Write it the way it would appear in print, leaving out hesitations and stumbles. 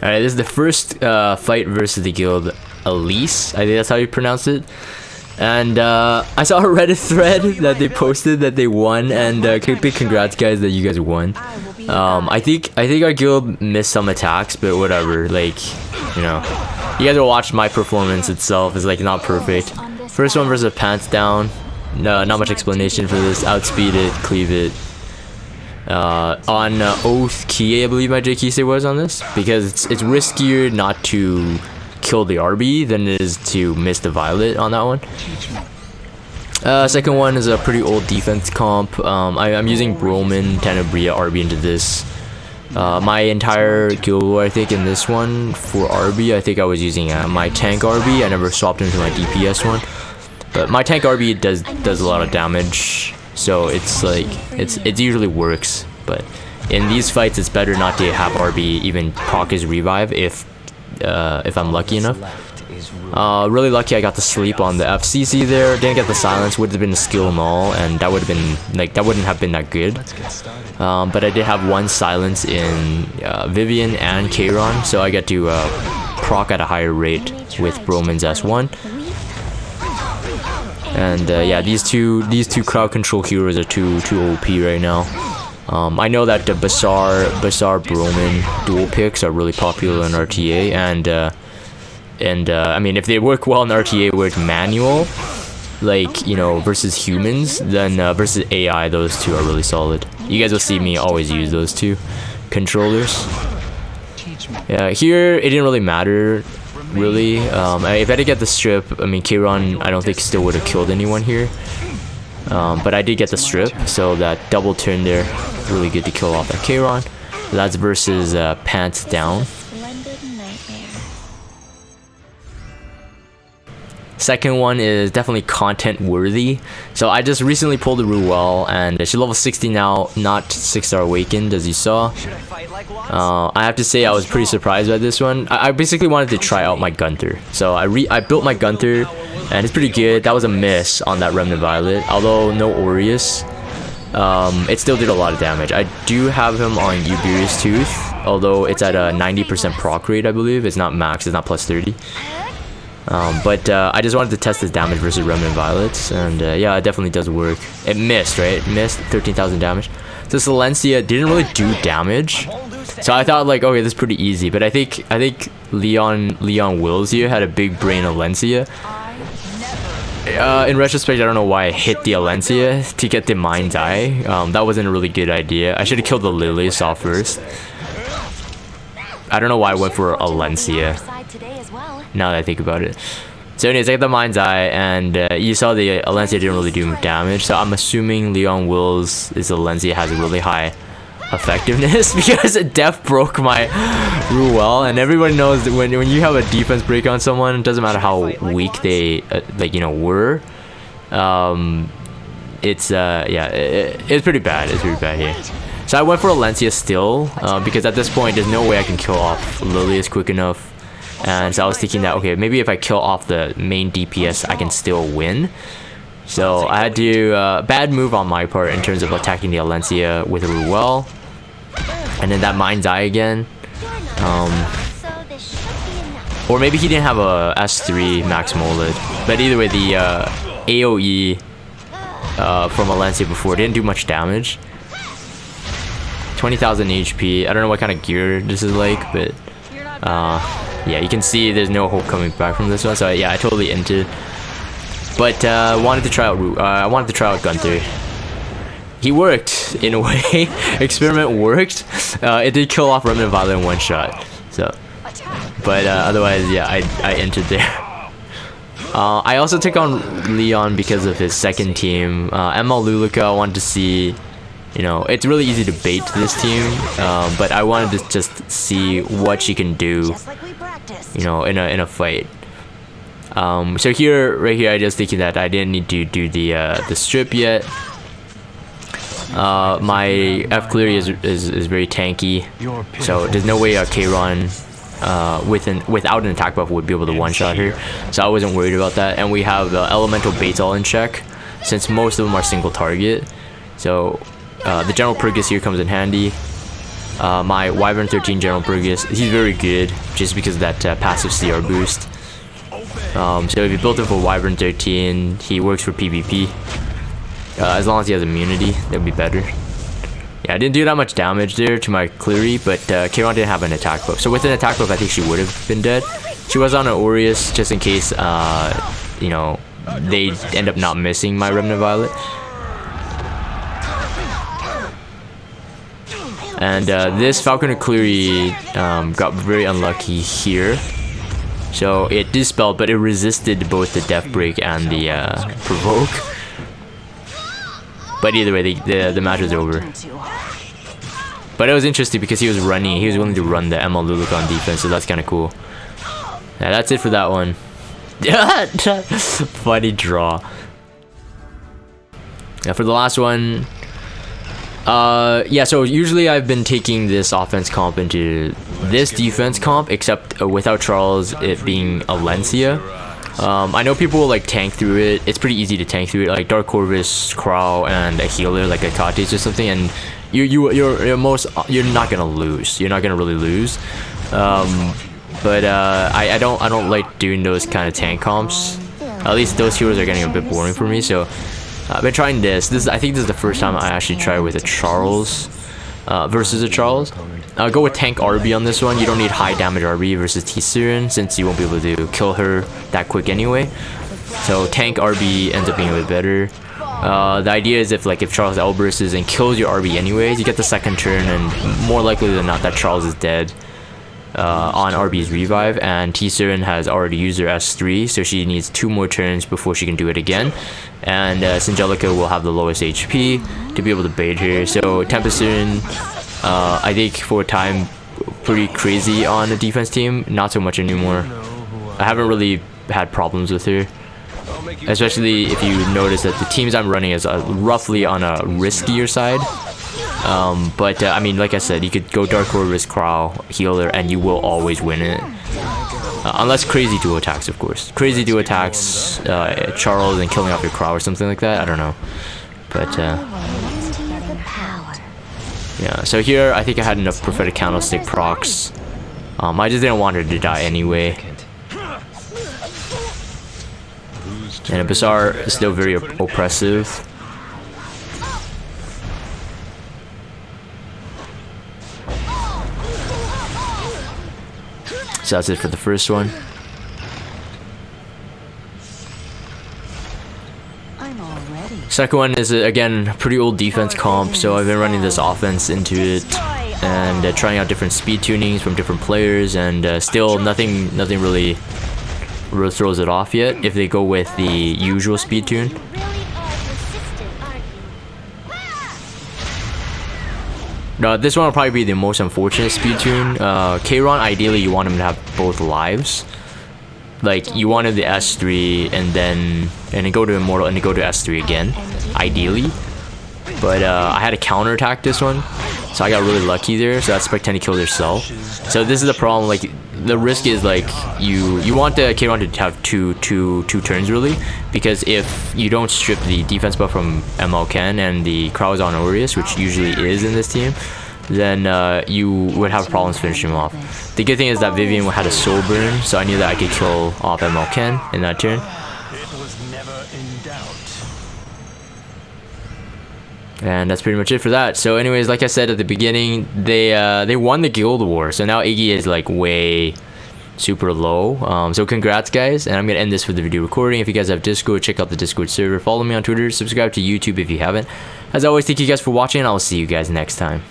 Alright, this is the first fight versus the guild Ylisse. I think that's how you pronounce it. And I saw a Reddit thread that they posted that they won, and big congrats guys that you guys won. I think our guild missed some attacks, but whatever. Like, you know, you guys will watch my performance itself. It's like not perfect. First one versus pants down. No, not much explanation for this. Outspeed it, cleave it. On Oath Key, I believe my JK was on this, because it's riskier not to kill the RB than it is to miss the Violet on that one. Second one is a pretty old defense comp. I'm using Broman, Tenebria, RB into this. My entire guild war, I think, in this one for RB, I think I was using my tank RB. I never swapped into my DPS one, but my tank RB does a lot of damage, so it's like it usually works. But in these fights, it's better not to have RB even proc his revive if I'm lucky enough. Really lucky I got the sleep on the FCC there. Didn't get the silence, would have been a skill null, and that would have been like, that wouldn't have been that good. But I did have one silence in Vivian and Kayron, so I get to proc at a higher rate with Broman's S1. And yeah, these two crowd control heroes are too OP right now. I know that the Bazaar Broman dual picks are really popular in RTA, and I mean, if they work well in RTA with manual, like, you know, versus humans, then versus AI, those two are really solid. You guys will see me always use those two controllers. Yeah, here it didn't really matter, really. If I did get the strip, I mean, Kayron, I don't think still would have killed anyone here. But I did get the strip, so that double turn there, really good to kill off that Kayron. That's versus Pants Down. Second one is definitely content worthy. So I just recently pulled the Ruel, and she's level 60 now, not 6-star awakened as you saw. I have to say I was pretty surprised by this one. I basically wanted to try out my Gunther. So I built my Gunther, and it's pretty good. That was a miss on that Remnant Violet, although no Aureus. It still did a lot of damage. I do have him on Uberius Tooth, although it's at a 90% proc rate, I believe. It's not max, it's not plus 30. But I just wanted to test his damage versus Remnant Violets, and yeah, it definitely does work. It missed, right? It missed 13,000 damage. So Silencia didn't really do damage, so I thought like, okay, this is pretty easy. But I think Leon Wills here had a big brain Alencia. In retrospect, I don't know why I hit the Alencia to get the Mind's Eye. That wasn't a really good idea. I should have killed the Lilius off first. I don't know why I went for Alencia, now that I think about it. So anyways, I got the Mind's Eye, and you saw the Alencia didn't really do damage, so I'm assuming Leon Wills' Alencia has a really high effectiveness because Def broke my Ruel, and everybody knows that when you have a defense break on someone, it doesn't matter how weak they like, you know, were. It's yeah, it's pretty bad. It's pretty bad here. So I went for Alencia still, because at this point there's no way I can kill off Lilius quick enough. And so I was thinking that, okay, maybe if I kill off the main DPS, I can still win. So I had to, bad move on my part in terms of attacking the Alencia with a Ruel. And then that Mind's Eye again. Or maybe he didn't have a S3 max molded. But either way, the AoE from Alencia before didn't do much damage. 20,000 HP. I don't know what kind of gear this is like, but yeah, you can see there's no hope coming back from this one. So yeah, I totally entered. But wanted to try out Gunther. He worked in a way. Experiment worked. It did kill off Remnant Violet in one shot. So, but otherwise, yeah, I entered there. I also took on Leon because of his second team. ML Luluka, I wanted to see. You know, it's really easy to bait this team, but I wanted to just see what she can do, you know, in a fight. So here, right here, I just thinking that I didn't need to do the strip yet. My F clear is very tanky, so there's no way Kayron without an attack buff would be able to one-shot her. So I wasn't worried about that. And we have elemental baits all in check, since most of them are single target. So the general Purgus here comes in handy. my Wyvern 13 General Burgess. He's very good just because of that passive CR boost. So if you built him for Wyvern 13, he works for PvP. As long as he has immunity, that would be better. Yeah, I didn't do that much damage there to my Cleary, but Kayron didn't have an attack buff. So with an attack buff, I think she would have been dead. She was on an Aureus just in case, you know, they end up not missing my Remnant Violet. And this Falconer Cleary got very unlucky here. So it dispelled, but it resisted both the Death Break and the Provoke. But either way, the match was over. But it was interesting because he was running. He was willing to run the ML Luluk on defense, so that's kind of cool. Yeah, that's it for that one. Funny draw. Yeah, for the last one. Yeah, so usually I've been taking this offense comp into this defense comp, except without Charles, it being Ylisse. I know people will like tank through it. It's pretty easy to tank through it, like Dark Corvus, Crow, and a healer like a Kates or something, and you're not gonna lose. You're not gonna really lose. But I don't like doing those kind of tank comps. At least those heroes are getting a bit boring for me. So I've been trying this. I think this is the first time I actually try with a Charles versus a Charles. Go with tank RB on this one. You don't need high damage RB versus T-Siren since you won't be able to kill her that quick anyway. So tank RB ends up being a bit better. The idea is if Charles outbursts and kills your RB anyways, you get the second turn, and more likely than not that Charles is dead on RB's revive, and T-Siren has already used her S3, so she needs 2 more turns before she can do it again. And Singelica will have the lowest HP to be able to bait her. So Tempest Siren, I think for a time, pretty crazy on the defense team. Not so much anymore. I haven't really had problems with her. Especially if you notice that the teams I'm running is roughly on a riskier side. But I mean, like I said, you could go Dark Corvus, Crow, healer, and you will always win it. Unless crazy duo attacks, of course. Crazy duo attacks, Charles and killing off your Crow or something like that. I don't know. But yeah, so here I think I had enough Prophetic Candlestick procs. I just didn't want her to die anyway. And a Bazaar is still very oppressive. So that's it for the first one. Second one is again pretty old defense comp, so I've been running this offense into it and trying out different speed tunings from different players, and still nothing really throws it off yet if they go with the usual speed tune. This one will probably be the most unfortunate speed tune. Kayron, ideally you want him to have both lives. Like you wanted the S3 and then go to Immortal and then go to S3 again, ideally. But I had to counterattack this one, so I got really lucky there. So that Spectani killed herself. So this is the problem. Like the risk is like you want the Kayron to have two turns really, because if you don't strip the defense buff from ML Ken and the Crows on Aureus, which usually is in this team, then you would have problems finishing him off. The good thing is that Vivian had a soul burn, so I knew that I could kill off ML Ken in that turn. And that's pretty much it for that. So anyways, like I said at the beginning, they won the guild war, so now Yggy is like way super low. So congrats guys, and I'm gonna end this with the video recording. If you guys have Discord, check out the Discord server, follow me on Twitter, subscribe to YouTube if you haven't. As always, thank you guys for watching, and I'll see you guys next time.